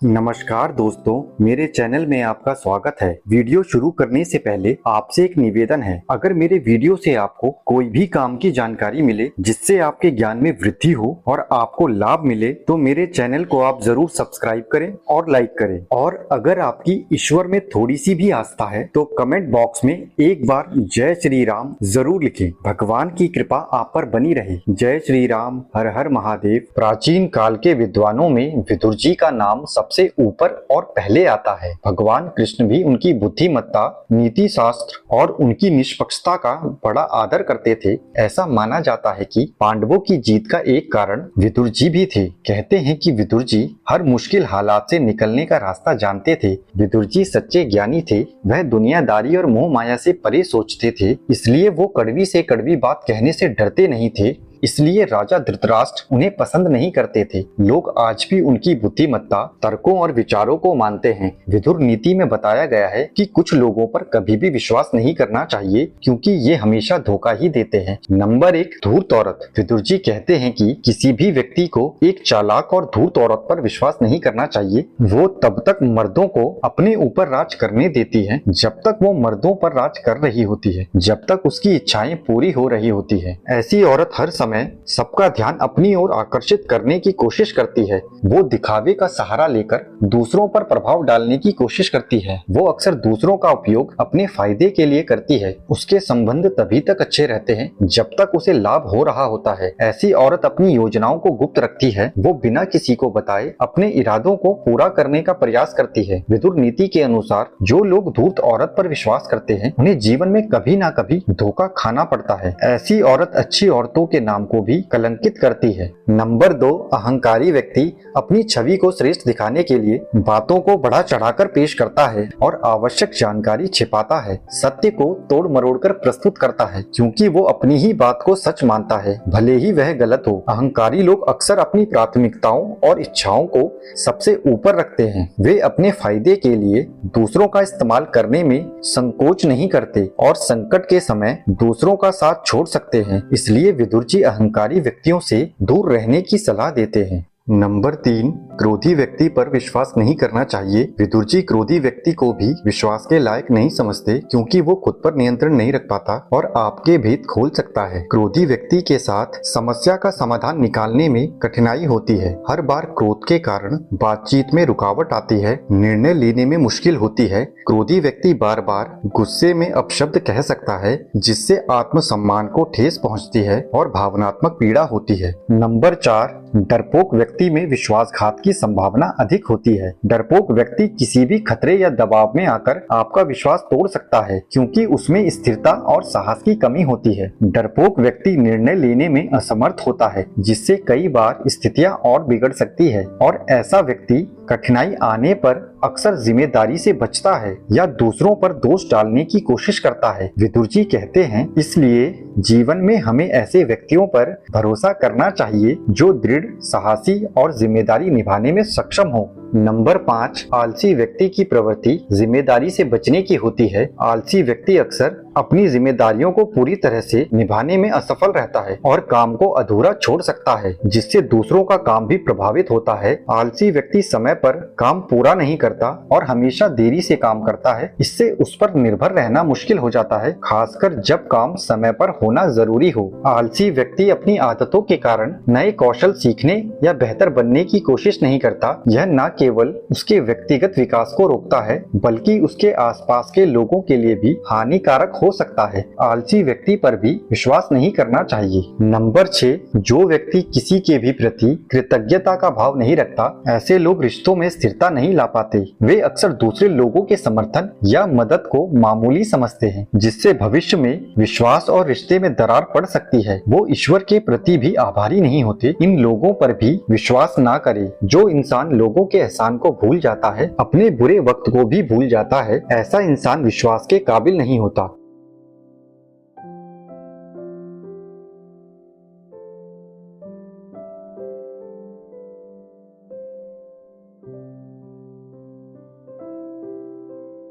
नमस्कार दोस्तों, मेरे चैनल में आपका स्वागत है। वीडियो शुरू करने से पहले आपसे एक निवेदन है। अगर मेरे वीडियो से आपको कोई भी काम की जानकारी मिले जिससे आपके ज्ञान में वृद्धि हो और आपको लाभ मिले तो मेरे चैनल को आप जरूर सब्सक्राइब करें और लाइक करें। और अगर आपकी ईश्वर में थोड़ी सी भी आस्था है तो कमेंट बॉक्स में एक बार जय श्री राम जरूर लिखें। भगवान की कृपा आप पर बनी रहे। जय श्री राम, हर हर महादेव। प्राचीन काल के विद्वानों में विदुर जी का नाम सबसे ऊपर और पहले आता है। भगवान कृष्ण भी उनकी बुद्धिमत्ता, नीति शास्त्र और उनकी निष्पक्षता का बड़ा आदर करते थे। ऐसा माना जाता है कि पांडवों की जीत का एक कारण विदुर जी भी थे। कहते हैं कि विदुर जी हर मुश्किल हालात से निकलने का रास्ता जानते थे। विदुर जी सच्चे ज्ञानी थे। वह दुनियादारी और मोह माया से परे सोचते थे, इसलिए वो कड़वी से कड़वी बात कहने से डरते नहीं थे। इसलिए राजा धृतराष्ट्र उन्हें पसंद नहीं करते थे। लोग आज भी उनकी बुद्धिमत्ता, तर्कों और विचारों को मानते हैं। विदुर नीति में बताया गया है कि कुछ लोगों पर कभी भी विश्वास नहीं करना चाहिए क्योंकि ये हमेशा धोखा ही देते हैं। नंबर 1, धूर्त औरत। विदुर जी कहते हैं कि किसी भी व्यक्ति को एक चालाक और धूर्त औरत पर विश्वास नहीं करना चाहिए। वो तब तक मर्दों को अपने ऊपर राज करने देती है जब तक वो मर्दों पर राज कर रही होती है, जब तक उसकी इच्छाएं पूरी हो रही होती है। ऐसी औरत हर समय सबका ध्यान अपनी ओर आकर्षित करने की कोशिश करती है। वो दिखावे का सहारा लेकर दूसरों पर प्रभाव डालने की कोशिश करती है। वो अक्सर दूसरों का उपयोग अपने फायदे के लिए करती है। उसके संबंध तभी तक अच्छे रहते हैं जब तक उसे लाभ हो रहा होता है। ऐसी औरत अपनी योजनाओं को गुप्त रखती है। वो बिना किसी को बताए अपने इरादों को पूरा करने का प्रयास करती है। विदुर नीति के अनुसार जो लोग धूर्त औरत पर विश्वास करते हैं उन्हें जीवन में कभी ना कभी धोखा खाना पड़ता है। ऐसी औरत अच्छी औरतों के नाम को भी कलंकित करती है। नंबर 2, अहंकारी व्यक्ति अपनी छवि को श्रेष्ठ दिखाने के लिए बातों को बढ़ा चढ़ाकर पेश करता है और आवश्यक जानकारी छिपाता है। सत्य को तोड़ मरोड़ कर प्रस्तुत करता है क्योंकि वो अपनी ही बात को सच मानता है, भले ही वह गलत हो। अहंकारी लोग अक्सर अपनी प्राथमिकताओं और इच्छाओं को सबसे ऊपर रखते हैं। वे अपने फायदे के लिए दूसरों का इस्तेमाल करने में संकोच नहीं करते और संकट के समय दूसरों का साथ छोड़ सकते हैं। इसलिए विदुर जी अहंकारी व्यक्तियों से दूर रहने की सलाह देते हैं। नंबर 3, क्रोधी व्यक्ति पर विश्वास नहीं करना चाहिए। विदुर जी क्रोधी व्यक्ति को भी विश्वास के लायक नहीं समझते क्योंकि वो खुद पर नियंत्रण नहीं रख पाता और आपके भेद खोल सकता है। क्रोधी व्यक्ति के साथ समस्या का समाधान निकालने में कठिनाई होती है। हर बार क्रोध के कारण बातचीत में रुकावट आती है, निर्णय लेने में मुश्किल होती है। क्रोधी व्यक्ति बार बार गुस्से में अपशब्द कह सकता है जिससे आत्मसम्मान को ठेस पहुँचती है और भावनात्मक पीड़ा होती है। नंबर 4, डरपोक व्यक्ति में विश्वासघात की संभावना अधिक होती है। डरपोक व्यक्ति किसी भी खतरे या दबाव में आकर आपका विश्वास तोड़ सकता है क्योंकि उसमें स्थिरता और साहस की कमी होती है। डरपोक व्यक्ति निर्णय लेने में असमर्थ होता है जिससे कई बार स्थितियां और बिगड़ सकती है और ऐसा व्यक्ति कठिनाई आने पर अक्सर जिम्मेदारी से बचता है या दूसरों पर दोष डालने की कोशिश करता है। विदुर जी कहते हैं इसलिए जीवन में हमें ऐसे व्यक्तियों पर भरोसा करना चाहिए जो दृढ़, साहसी और जिम्मेदारी निभाने में सक्षम हो। नंबर 5, आलसी व्यक्ति की प्रवृत्ति जिम्मेदारी से बचने की होती है। आलसी व्यक्ति अक्सर अपनी जिम्मेदारियों को पूरी तरह से निभाने में असफल रहता है और काम को अधूरा छोड़ सकता है जिससे दूसरों का काम भी प्रभावित होता है। आलसी व्यक्ति समय पर काम पूरा नहीं करता और हमेशा देरी से काम करता है। इससे उस पर निर्भर रहना मुश्किल हो जाता है, खासकर जब काम समय पर होना जरूरी हो। आलसी व्यक्ति अपनी आदतों के कारण नए कौशल सीखने या बेहतर बनने की कोशिश नहीं करता। यह न केवल उसके व्यक्तिगत विकास को रोकता है बल्कि उसके आसपास के लोगों के लिए भी हानिकारक हो सकता है। आलसी व्यक्ति पर भी विश्वास नहीं करना चाहिए। नंबर 6, जो व्यक्ति किसी के भी प्रति कृतज्ञता का भाव नहीं रखता, ऐसे लोग रिश्तों में स्थिरता नहीं ला पाते। वे अक्सर दूसरे लोगों के समर्थन या मदद को मामूली समझते हैं जिससे भविष्य में विश्वास और रिश्ते में दरार पड़ सकती है। वो ईश्वर के प्रति भी आभारी नहीं होते। इन लोगों पर भी विश्वास ना करें। जो इंसान लोगों के एहसान को भूल जाता है, अपने बुरे वक्त को भी भूल जाता है, ऐसा इंसान विश्वास के काबिल नहीं होता।